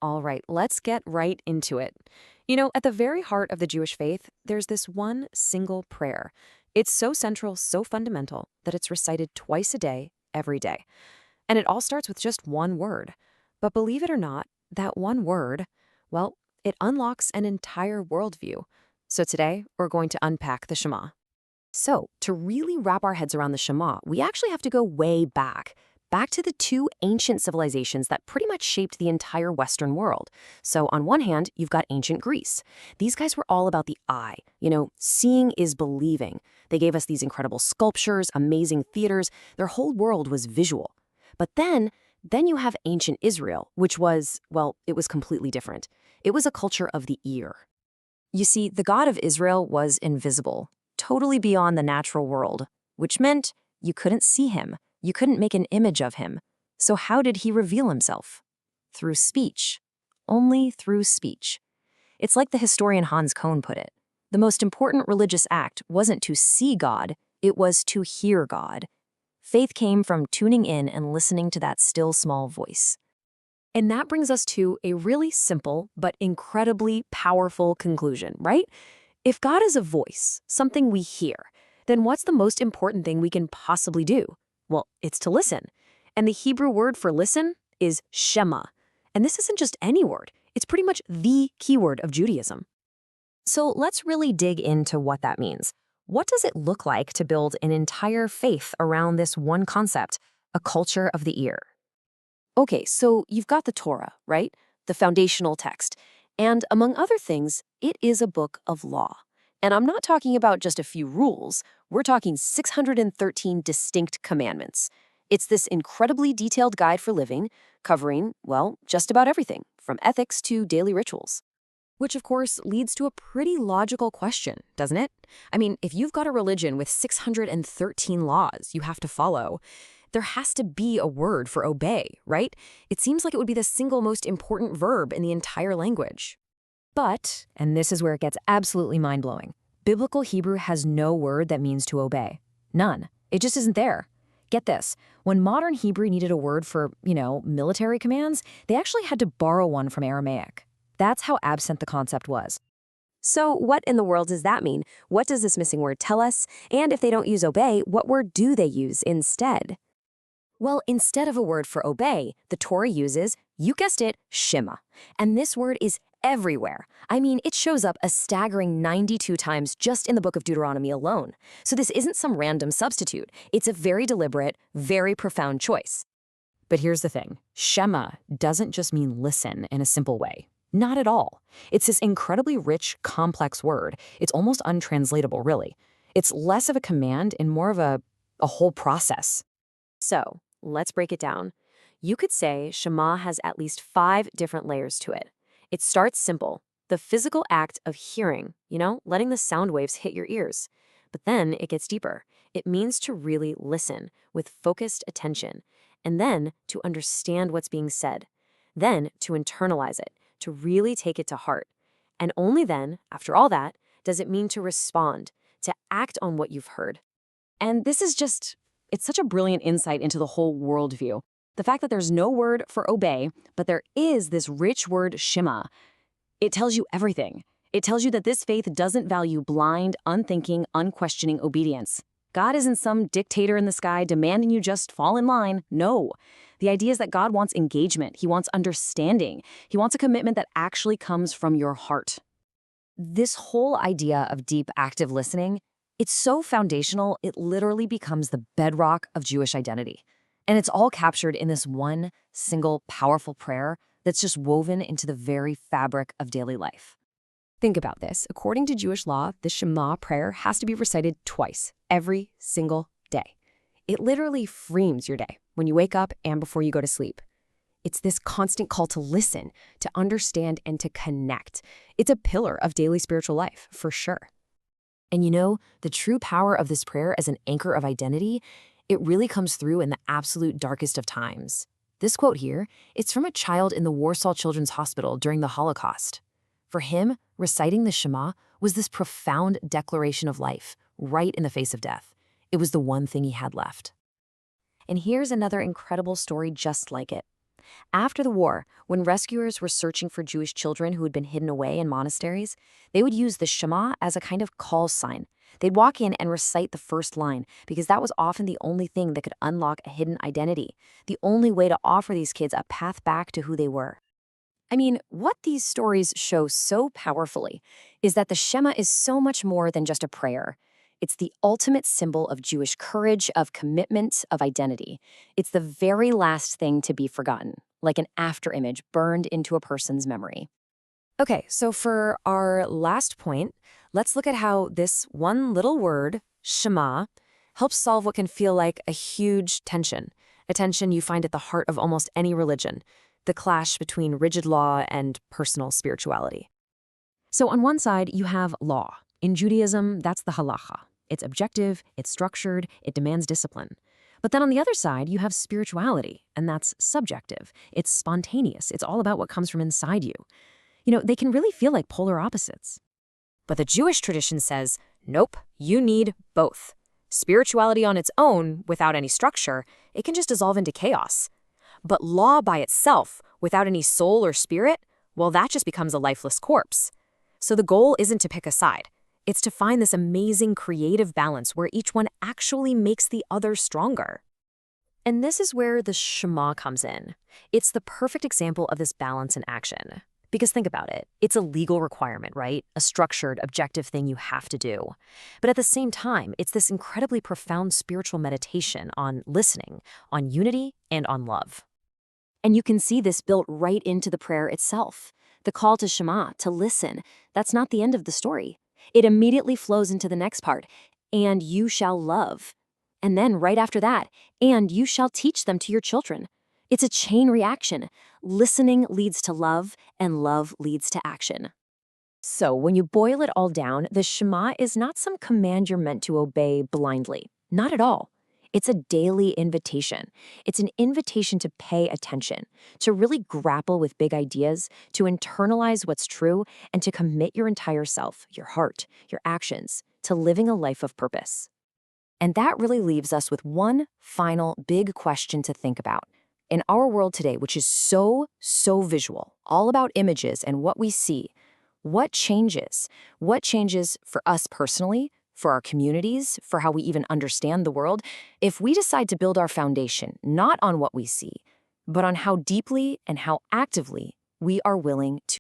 All right, let's get right into it. You know, at the very heart of the Jewish faith, there's this one single prayer. It's so central, so fundamental, that it's recited twice a day, every day. And it all starts with just one word. But believe it or not, that one word, well, it unlocks an entire worldview. So today, we're going to unpack the Shema. So, to really wrap our heads around the Shema, we actually have to go way back to the two ancient civilizations that pretty much shaped the entire Western world. So on one hand, you've got ancient Greece. These guys were all about the eye. You know, seeing is believing. They gave us these incredible sculptures, amazing theaters. Their whole world was visual. But then you have ancient Israel, which was, well, it was completely different. It was a culture of the ear. You see, the God of Israel was invisible, totally beyond the natural world, which meant you couldn't see him. You couldn't make an image of him. So how did he reveal himself? Through speech. Only through speech. It's like the historian Hans Kohn put it. The most important religious act wasn't to see God, it was to hear God. Faith came from tuning in and listening to that still small voice. And that brings us to a really simple but incredibly powerful conclusion, right? If God is a voice, something we hear, then what's the most important thing we can possibly do? Well, it's to listen. And the Hebrew word for listen is Shema. And this isn't just any word. It's pretty much the keyword of Judaism. So let's really dig into what that means. What does it look like to build an entire faith around this one concept, a culture of the ear? Okay, so you've got the Torah, right? The foundational text. And among other things, it is a book of law. And I'm not talking about just a few rules. We're talking 613 distinct commandments. It's this incredibly detailed guide for living, covering, well, just about everything, from ethics to daily rituals. Which, of course, leads to a pretty logical question, doesn't it? I mean, if you've got a religion with 613 laws you have to follow, there has to be a word for obey, right? It seems like it would be the single most important verb in the entire language. But, and this is where it gets absolutely mind-blowing, biblical Hebrew has no word that means to obey. None. It just isn't there. Get this. When modern Hebrew needed a word for, military commands, they actually had to borrow one from Aramaic. That's how absent the concept was. So what in the world does that mean? What does this missing word tell us? And if they don't use obey, what word do they use instead? Well, instead of a word for obey, the Torah uses, you guessed it, Shema. And this word is everywhere. I mean, it shows up a staggering 92 times just in the book of Deuteronomy alone. So this isn't some random substitute. It's a very deliberate, very profound choice. But here's the thing. Shema doesn't just mean listen in a simple way. Not at all. It's this incredibly rich, complex word. It's almost untranslatable, really. It's less of a command and more of a whole process. So, let's break it down. You could say Shema has at least 5 different layers to it. It starts simple, the physical act of hearing, letting the sound waves hit your ears. But then it gets deeper. It means to really listen with focused attention, and then to understand what's being said, then to internalize it, to really take it to heart. And only then, after all that, does it mean to respond, to act on what you've heard. And this is it's such a brilliant insight into the whole worldview. The fact that there's no word for obey, but there is this rich word Shema. It tells you everything. It tells you that this faith doesn't value blind, unthinking, unquestioning obedience. God isn't some dictator in the sky demanding you just fall in line. No. The idea is that God wants engagement. He wants understanding. He wants a commitment that actually comes from your heart. This whole idea of deep, active listening, it's so foundational, it literally becomes the bedrock of Jewish identity. And it's all captured in this one single powerful prayer that's just woven into the very fabric of daily life. Think about this. According to Jewish law, the Shema prayer has to be recited twice, every single day. It literally frames your day when you wake up and before you go to sleep. It's this constant call to listen, to understand, and to connect. It's a pillar of daily spiritual life, for sure. And the true power of this prayer as an anchor of identity, it really comes through in the absolute darkest of times. This quote here, it's from a child in the Warsaw Children's Hospital during the Holocaust. For him, reciting the Shema was this profound declaration of life, right in the face of death. It was the one thing he had left. And here's another incredible story just like it. After the war, when rescuers were searching for Jewish children who had been hidden away in monasteries, they would use the Shema as a kind of call sign. They'd walk in and recite the first line because that was often the only thing that could unlock a hidden identity, the only way to offer these kids a path back to who they were. I mean, what these stories show so powerfully is that the Shema is so much more than just a prayer. It's the ultimate symbol of Jewish courage, of commitment, of identity. It's the very last thing to be forgotten, like an afterimage burned into a person's memory. Okay, so for our last point, let's look at how this one little word, Shema, helps solve what can feel like a huge tension, a tension you find at the heart of almost any religion, the clash between rigid law and personal spirituality. So on one side, you have law. In Judaism, that's the halacha. It's objective, it's structured, it demands discipline. But then on the other side, you have spirituality, and that's subjective. It's spontaneous. It's all about what comes from inside you. You know, they can really feel like polar opposites. But the Jewish tradition says, nope, you need both. Spirituality on its own, without any structure, it can just dissolve into chaos. But law by itself, without any soul or spirit, well, that just becomes a lifeless corpse. So the goal isn't to pick a side. It's to find this amazing creative balance where each one actually makes the other stronger. And this is where the Shema comes in. It's the perfect example of this balance in action. Because think about it, it's a legal requirement, right? A structured, objective thing you have to do. But at the same time, it's this incredibly profound spiritual meditation on listening, on unity, and on love. And you can see this built right into the prayer itself. The call to Shema, to listen, that's not the end of the story. It immediately flows into the next part, and you shall love. And then right after that, and you shall teach them to your children. It's a chain reaction. Listening leads to love, and love leads to action. So when you boil it all down, the Shema is not some command you're meant to obey blindly. Not at all. It's a daily invitation. It's an invitation to pay attention, to really grapple with big ideas, to internalize what's true, and to commit your entire self, your heart, your actions, to living a life of purpose. And that really leaves us with one final big question to think about. In our world today, which is so visual, all about images and what we see, what changes? What changes for us personally, for our communities, for how we even understand the world, if we decide to build our foundation not on what we see, but on how deeply and how actively we are willing to